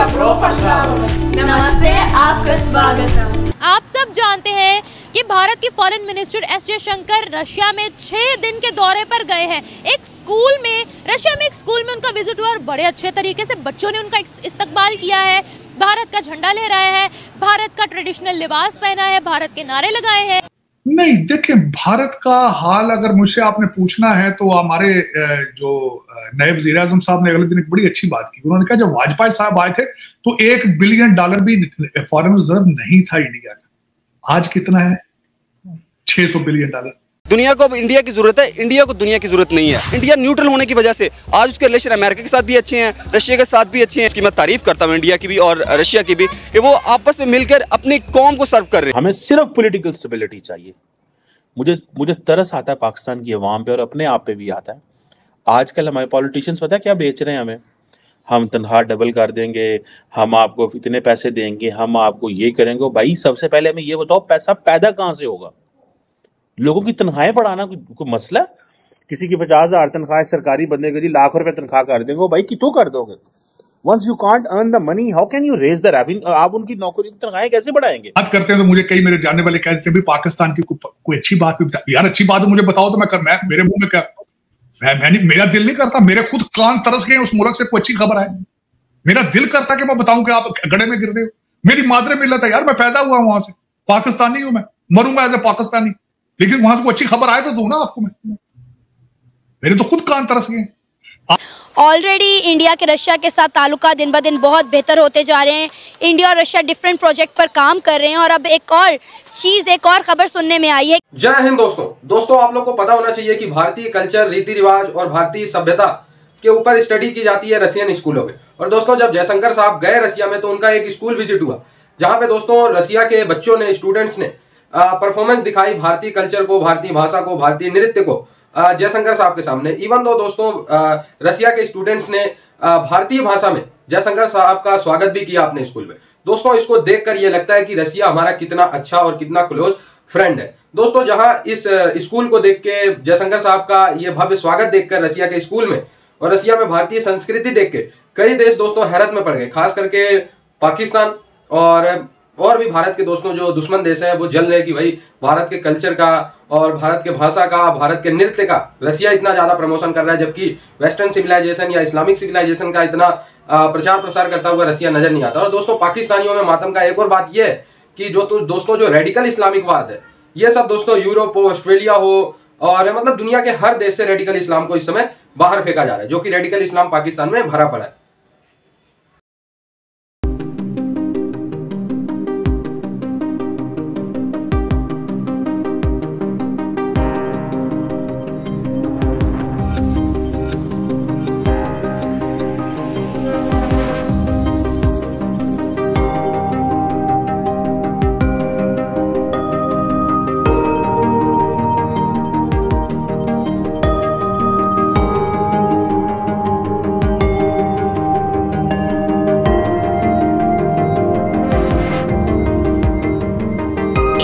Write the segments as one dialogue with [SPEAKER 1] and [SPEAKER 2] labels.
[SPEAKER 1] नमस्ते, आपका स्वागत है।
[SPEAKER 2] आप सब जानते हैं कि भारत के foreign minister S Jaishankar Russia में 6 दिन के दौरे पर गए हैं। रशिया में एक स्कूल में उनका विजिट हुआ और बड़े अच्छे तरीके से बच्चों ने उनका इस्तकबाल किया है। भारत का झंडा लहराया है, भारत का ट्रेडिशनल लिबास पहना है, भारत के नारे लगाए हैं।
[SPEAKER 3] नहीं, देखिए, भारत का हाल अगर मुझसे आपने पूछना है तो हमारे जो नए वज़ीर आज़म साहब ने अगले दिन एक बड़ी अच्छी बात की। उन्होंने कहा जब वाजपेयी साहब आए थे तो $1 बिलियन भी फॉरेन रिजर्व नहीं था इंडिया का। आज कितना है? $600 बिलियन।
[SPEAKER 4] दुनिया को अब इंडिया की जरूरत है, इंडिया को दुनिया की जरूरत नहीं है। इंडिया न्यूट्रल होने की वजह से आज उसके रिलेशन अमेरिका के साथ भी अच्छे हैं, रशिया के साथ भी अच्छे हैं। इसकी मैं तारीफ करता हूँ इंडिया की भी और रशिया की भी कि वो आपस में मिलकर अपनी कौम को सर्व कर रहे हैं।
[SPEAKER 5] हमें सिर्फ पॉलिटिकल स्टेबिलिटी चाहिए। मुझे तरस आता है पाकिस्तान की अवाम पे और अपने आप पे भी आता है। आजकल हमारे पॉलिटिशियंस पता है क्या बेच रहे हैं हमें? हम तनख्वाह डबल कर देंगे, हम आपको इतने पैसे देंगे, हम आपको ये करेंगे। भाई सबसे पहले हमें ये बताओ पैसा पैदा कहाँ से होगा? लोगों की तनख्वाहें बढ़ाना कोई मसला है? किसी की 50,000 तनख्वाह सरकारी बंदे की लाख रुपए तनख्वाह कर देंगे, भाई कितों कर दोगे? Once you can't earn the money, how can you raise the revenue? आप उनकी नौकरी की तनख्वाहें कैसे बढ़ाएंगे?
[SPEAKER 3] बात करते हैं तो मुझे कई मेरे जानने वाले कहते हैं पाकिस्तान की कोई अच्छी बात भी बता। यार अच्छी बात मुझे बताओ तो मैं मेरे मुंह में क्या मेरा दिल नहीं करता। मेरे खुद कान तरस गए उस मुल्क से कोई अच्छी खबर आए। मेरा दिल करता कि मैं बताऊं कि आप गड़े में गिर रहे हो। मेरी मादरे मिल्लत है यार, मैं पैदा हुआ वहां से, पाकिस्तानी हूं, मैं मरूंगा एज ए पाकिस्तानी, लेकिन वहां से कोई अच्छी खबर आए तो दूं ना आपको। मेरे तो खुद कान तरस गए।
[SPEAKER 6] ऑलरेडी इंडिया के रशिया के साथ ताल्लुकात दिन ब दिन बहुत बेहतर होते जा रहे हैं। इंडिया और रशिया डिफरेंट प्रोजेक्ट पर काम कर रहे हैं और अब एक और खबर सुनने में आई है।
[SPEAKER 7] जय हिंद दोस्तों, आप लोग को पता होना चाहिए कि भारतीय कल्चर, रीति रिवाज और भारतीय सभ्यता के ऊपर स्टडी की जाती है रशियन स्कूलों में। और दोस्तों जब जयशंकर साहब गए रशिया में तो उनका एक स्कूल विजिट हुआ जहाँ पे दोस्तों रशिया के बच्चों ने, स्टूडेंट्स ने परफॉर्मेंस दिखाई भारतीय कल्चर को, भारतीय भाषा को, भारतीय नृत्य को जयशंकर साहब के सामने। इवन दो दोस्तों रशिया के स्टूडेंट्स ने भारतीय भाषा में जयशंकर साहब का स्वागत भी किया अपने स्कूल में। दोस्तों इसको देखकर ये लगता है कि रशिया हमारा कितना अच्छा और कितना क्लोज फ्रेंड है। दोस्तों जहां इस स्कूल को देख के, जयशंकर साहब का ये भव्य स्वागत देखकर रशिया के स्कूल में और रशिया में भारतीय संस्कृति देख के कई देश दोस्तों हैरत में पड़ गए। खास करके पाकिस्तान और भी भारत के दोस्तों जो दुश्मन देश हैं वो जल रहे कि भाई भारत के कल्चर का और भारत के भाषा का, भारत के नृत्य का रशिया इतना ज्यादा प्रमोशन कर रहा है, जबकि वेस्टर्न सिविलाइजेशन या इस्लामिक सिविलाइजेशन का इतना प्रचार प्रसार करता हुआ रशिया नजर नहीं आता। और दोस्तों पाकिस्तानियों में मातम का एक और बात यह है कि दोस्तों जो रेडिकल इस्लामिकवाद है, ये सब दोस्तों यूरोप हो, ऑस्ट्रेलिया हो और मतलब दुनिया के हर देश से रेडिकल इस्लाम को इस समय बाहर फेंका जा रहा है, जो कि रेडिकल इस्लाम पाकिस्तान में भरा पड़ा है।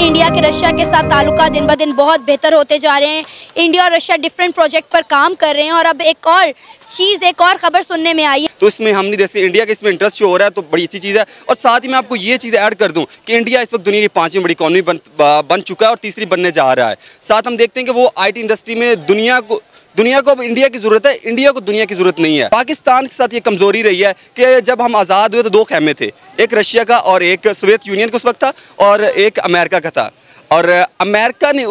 [SPEAKER 6] इंडिया के रशिया के साथ ताल्लुकात दिन ब दिन बहुत बेहतर होते जा रहे हैं। इंडिया और रशिया डिफरेंट प्रोजेक्ट पर काम कर रहे हैं और अब एक और खबर सुनने में आई है।
[SPEAKER 4] तो इसमें हमने जैसे इंडिया का इसमें इंटरेस्ट जो हो रहा है तो बड़ी अच्छी चीज़ है। और साथ ही मैं आपको ये चीज़ ऐड कर दूं कि इंडिया इस वक्त दुनिया की 5वीं बड़ी इकॉनमी बन चुका है और तीसरी बनने जा रहा है। साथ हम देखते हैं कि वो IT इंडस्ट्री में दुनिया को अब इंडिया की ज़रूरत है, इंडिया को दुनिया की ज़रूरत नहीं है। पाकिस्तान के साथ ये कमज़ोरी रही है कि जब हम आज़ाद हुए तो 2 खेमे थे, एक रशिया का और एक सोवियत यूनियन का उस वक्त था और एक अमेरिका का था। और अमेरिका ने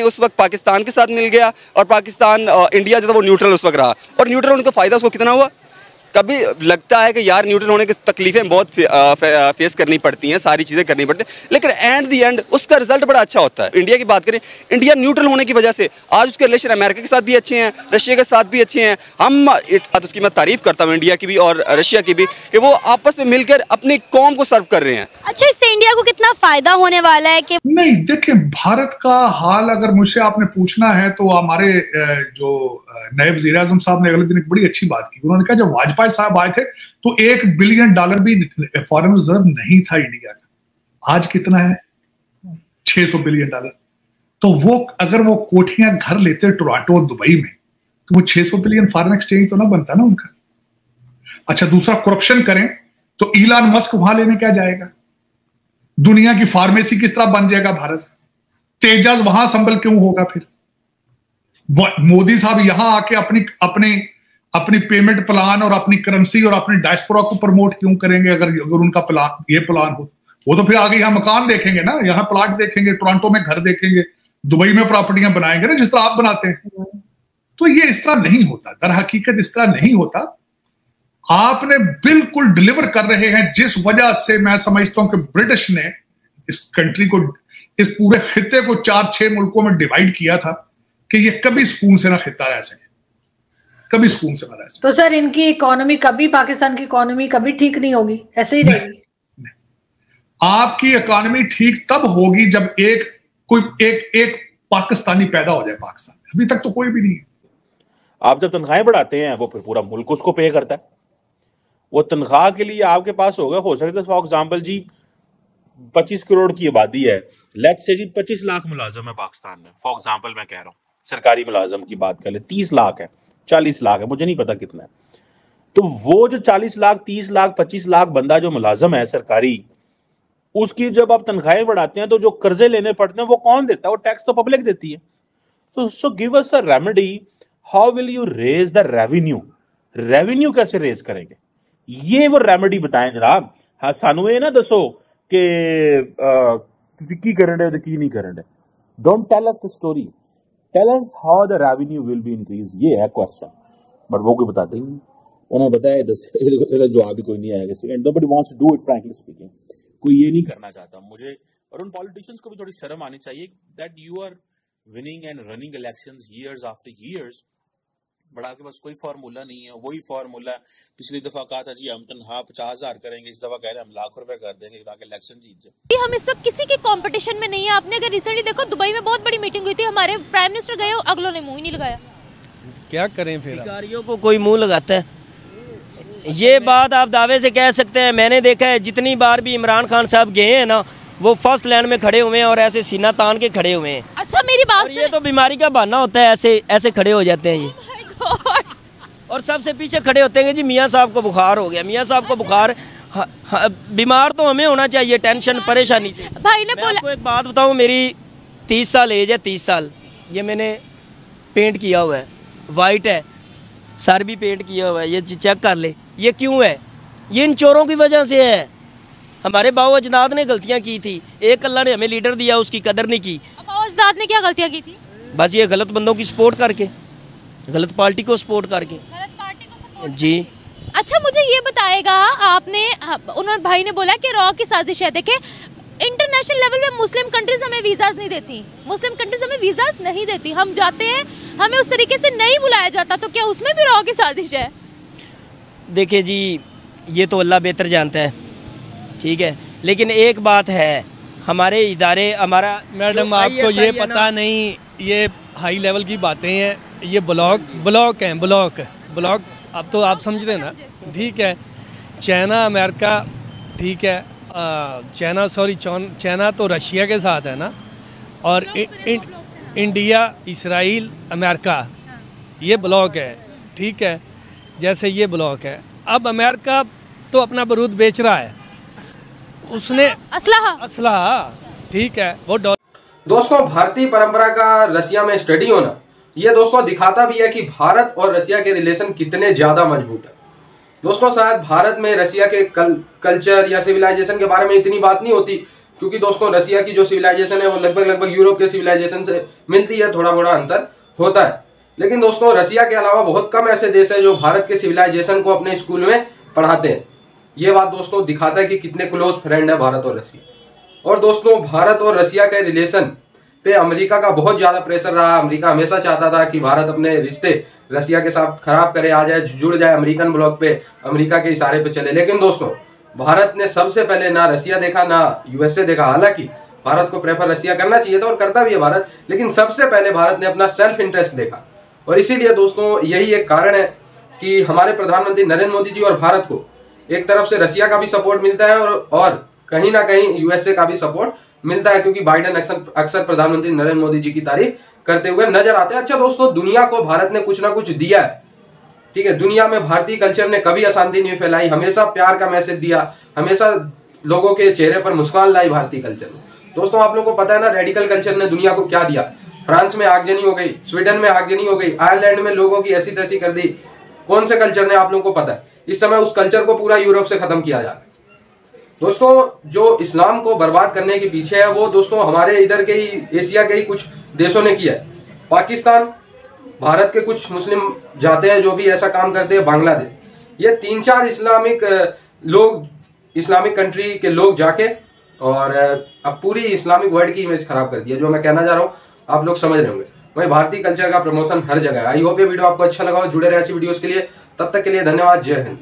[SPEAKER 4] उस वक्त पाकिस्तान के साथ मिल गया और पाकिस्तान इंडिया जो था वो न्यूट्रल उस वक्त रहा। और न्यूट्रल होने का फ़ायदा उसको कितना हुआ? कभी लगता है कि यार न्यूट्रल होने की तकलीफें बहुत फेस करनी पड़ती हैं, सारी चीज़ें करनी पड़ती हैं, लेकिन एंड दी एंड उसका रिजल्ट बड़ा अच्छा होता है। इंडिया की बात करें, इंडिया न्यूट्रल होने की वजह से आज उसके रिलेशन अमेरिका के साथ भी अच्छे हैं, रशिया के साथ भी अच्छे हैं। उसकी मैं तारीफ करता हूँ इंडिया की भी और रशिया की भी कि वो आपस में मिलकर अपनी कौम को सर्व कर रहे हैं।
[SPEAKER 6] अच्छा, इससे इंडिया को कितना फायदा होने वाला है? कि
[SPEAKER 3] नहीं, देखिए, भारत का हाल अगर मुझसे आपने पूछना है तो हमारे जो नए वज़ीर आज़म साहब ने अगले दिन एक बड़ी अच्छी बात की। उन्होंने कहा जब वाजपेयी साहब आए थे तो $1 बिलियन भी फॉरेन रिजर्व नहीं था इंडिया का। आज कितना है? $600 बिलियन। तो वो अगर वो कोठियां घर लेते टोरंटो और दुबई में तो वो $600 बिलियन फॉरेन एक्सचेंज तो ना बनता ना उनका। अच्छा, दूसरा करप्शन करें तो इलान मस्क वहां लेने क्या जाएगा? दुनिया की फार्मेसी किस तरह बन जाएगा भारत? तेजाज वहां संभल क्यों होगा? फिर मोदी साहब यहां आके अपनी पेमेंट प्लान और अपनी करेंसी और अपनी डायस्पोरा को प्रमोट क्यों करेंगे? अगर उनका प्लान, ये प्लान हो, वो तो फिर आगे यहाँ मकान देखेंगे ना, यहाँ प्लाट देखेंगे, टोरंटो में घर देखेंगे, दुबई में प्रॉपर्टियां बनाएंगे ना, जिस तरह आप बनाते हैं। तो ये इस तरह नहीं होता, दर हकीकत इस तरह नहीं होता। आपने बिल्कुल डिलीवर कर रहे हैं, जिस वजह से मैं समझता हूं कि ब्रिटिश ने इस कंट्री को, इस पूरे खिते को 4-6 मुल्कों में डिवाइड किया था कि ये कभी सुकून से ना खिता रह सके, कभी सुकून से ना रह सके।
[SPEAKER 8] तो सर इनकी इकोनॉमी कभी, पाकिस्तान की इकोनॉमी कभी ठीक नहीं होगी, ऐसे ही रहेगी?
[SPEAKER 3] आपकी इकोनॉमी ठीक तब होगी जब एक पाकिस्तानी पैदा हो जाए पाकिस्तान में। अभी तक तो कोई भी नहीं है।
[SPEAKER 5] आप जब तनख्वाहें बढ़ाते हैं वो फिर पूरा मुल्क उसको पे करता है। वो तनख्वाह के लिए आपके पास होगा, हो सकता है फॉर एग्जाम्पल जी 25 करोड़ की आबादी है, लेट्स से जी 25 लाख मुलाजम है पाकिस्तान में, फॉर एग्जाम्पल मैं कह रहा हूँ, सरकारी मुलाजम की बात कर ले, 30 लाख है, 40 लाख है, मुझे नहीं पता कितना है। तो वो जो 40 लाख, 30 लाख, 25 लाख बंदा जो मुलाजम है सरकारी, उसकी जब आप तनख्वाहें बढ़ाते हैं तो जो कर्जे लेने पड़ते हैं वो कौन देता है? वो टैक्स तो पब्लिक देती है। So give us a remedy, how will you raise the revenue? Revenue कैसे रेज करेंगे, ये वो रेमेडी बताएं जनाब। हाँ, सानू ये ना दसो कि की करन है की नहीं करन है। Don't tell us the story, tell us how the revenue will be increase. ये है क्वेश्चन, बट वो कोई बताते ही नहीं। उन्होंने बताया इसका जवाब भी कोई नहीं आएगा। And nobody wants to do it, frankly speaking. कोई ये नहीं करना चाहता। मुझे और उन पॉलिटिशियंस को भी थोड़ी शर्म आनी चाहिए that you are winning and running elections years after years, but आपके पास कोई फार्मूला नहीं है। वही फार्मूला पिछली दफा कहा था जी हम तनख्वाह 50,000 करेंगे, इस दफा कह रहे हैं हम लाख रुपए कर देंगे ताकि इलेक्शन जीत जाए।
[SPEAKER 2] हम इस वक्त किसी के कंपटीशन में नहीं है। आपने अगर रिसेंटली देखो, दुबई में बहुत बड़ी मीटिंग हुई थी, हमारे प्राइम मिनिस्टर गए, अगलों ने मुंह ही नहीं लगाया।
[SPEAKER 9] क्या करें फिर?
[SPEAKER 10] अधिकारियों को कोई मुंह लगाता है? ये बात आप दावे से कह सकते हैं। मैंने देखा है जितनी बार भी इमरान खान साहब गए हैं ना, वो फर्स्ट लाइन में खड़े हुए हैं और ऐसे सीना तान के खड़े हुए हैं।
[SPEAKER 2] अच्छा, मेरी बात
[SPEAKER 10] ये तो बीमारी का बहाना होता है, ऐसे खड़े हो जाते हैं ये। और सबसे पीछे खड़े होते हैं जी मियाँ साहब को बुखार हो गया, मियाँ साहब को बुखार। बीमार तो हमें होना चाहिए टेंशन परेशानी से।
[SPEAKER 2] भाई ने बोला,
[SPEAKER 10] आपको एक बात बताऊं, मेरी 30 साल एज है, 30 साल। ये मैंने पेंट किया हुआ है, वाइट है, सर भी पेंट किया हुआ है, ये चेक कर ले। ये क्यों है? ये इन चोरों की वजह से है। हमारे बाबा अजदाद ने गलतियां की थी, एक अल्लाह ने हमें लीडर दिया, उसकी कदर नहीं की।
[SPEAKER 2] बाबा अजदाद ने क्या गलतियां की थी?
[SPEAKER 10] बस ये गलत बंदों की सपोर्ट करके, गलत पार्टी को सपोर्ट करके। जी।
[SPEAKER 2] अच्छा, मुझे ये बताएगा आपने, उन्होंने भाई ने बोला कि रॉ की साजिश है। देखे, इंटरनेशनल लेवल पे मुस्लिम कंट्रीज हमें वीज़ाज नहीं देती, मुस्लिम कंट्रीज हमें वीज़ाज नहीं देती। हम जाते हैं, हमें उस तरीके से नहीं बुलाया जाता, तो क्या उसमें भी रॉ की साजिश है?
[SPEAKER 10] देखिए जी, ये तो अल्लाह बेहतर जानता है, ठीक है, लेकिन एक बात है, हमारे इदारे, हमारा
[SPEAKER 9] मैडम आपको ये पता नहीं, ये हाई लेवल की बातें हैं, ये ब्लॉक हैं, ब्लॉक अब तो आप समझते ना, ठीक है। चाइना अमेरिका, ठीक है, चाइना तो रशिया के साथ है ना, और इंडिया, इसराइल, अमेरिका, ये ब्लॉक है, ठीक है। जैसे ये ब्लॉक है, अब अमेरिका तो अपना बारूद बेच रहा है, उसने असलहा, ठीक है, वो
[SPEAKER 7] दोस्तों, भारतीय परंपरा का रसिया में स्टडी होना, ये दोस्तों दिखाता भी है कि भारत और रसिया के रिलेशन कितने ज़्यादा मजबूत है। दोस्तों, शायद भारत में रसिया के कल्चर या सिविलाइजेशन के बारे में इतनी बात नहीं होती, क्योंकि दोस्तों रसिया की जो सिविलाइजेशन है वो लगभग यूरोप के सिविलाइजेशन से मिलती है, थोड़ा मोड़ा अंतर होता है। लेकिन दोस्तों, रसिया के अलावा बहुत कम ऐसे देश हैं जो भारत के सिविलाइजेशन को अपने स्कूल में पढ़ाते हैं। ये बात दोस्तों दिखाता है कि कितने क्लोज फ्रेंड है भारत और रसिया। और दोस्तों, भारत और रसिया के रिलेशन पे अमेरिका का बहुत ज़्यादा प्रेशर रहा। अमेरिका हमेशा चाहता था कि भारत अपने रिश्ते रसिया के साथ खराब करे, आ जाए, जुड़ जाए अमेरिकन ब्लॉक पे, अमेरिका के इशारे पे चले। लेकिन दोस्तों, भारत ने सबसे पहले ना रसिया देखा ना यूएसए देखा। हालांकि भारत को प्रेफर रसिया करना चाहिए था और करता भी है भारत, लेकिन सबसे पहले भारत ने अपना सेल्फ इंटरेस्ट देखा। और इसीलिए दोस्तों, यही एक कारण है कि हमारे प्रधानमंत्री नरेंद्र मोदी जी और भारत को एक तरफ से रसिया का भी सपोर्ट मिलता है और कहीं ना कहीं यूएसए का भी सपोर्ट मिलता है, क्योंकि बाइडेन अक्सर प्रधानमंत्री नरेंद्र मोदी जी की तारीफ करते हुए नजर आते हैं। अच्छा दोस्तों, दुनिया को भारत ने कुछ ना कुछ दिया है, ठीक है, दुनिया में भारतीय कल्चर ने कभी अशांति नहीं फैलाई, हमेशा प्यार का मैसेज दिया, हमेशा लोगों के चेहरे पर मुस्कान लाई भारतीय कल्चर ने। दोस्तों आप लोगों को पता है ना, रेडिकल कल्चर ने दुनिया को क्या दिया। फ्रांस में आगजनी हो गई, स्वीडन में आगजनी हो गई, आयरलैंड में लोगों की ऐसी तैसी कर दी। कौन से कल्चर ने, आप लोगों को पता है। इस समय उस कल्चर को पूरा यूरोप से खत्म किया जा रहा है। दोस्तों जो इस्लाम को बर्बाद करने के पीछे है वो दोस्तों हमारे इधर के ही, एशिया के ही कुछ देशों ने किया है। पाकिस्तान, भारत के कुछ मुस्लिम जाते हैं जो भी ऐसा काम करते हैं, बांग्लादेश, ये 3-4 इस्लामिक कंट्री के लोग जाके और अब पूरी इस्लामिक वर्ल्ड की इमेज खराब कर दी है। जो मैं कहना चाह रहा हूँ आप लोग समझ रहे होंगे। वही भारतीय कल्चर का प्रमोशन हर जगह है। आई होप ये वीडियो आपको अच्छा लगा हो। जुड़े रहे ऐसी वीडियोस के लिए। तब तक के लिए धन्यवाद। जय हिंद।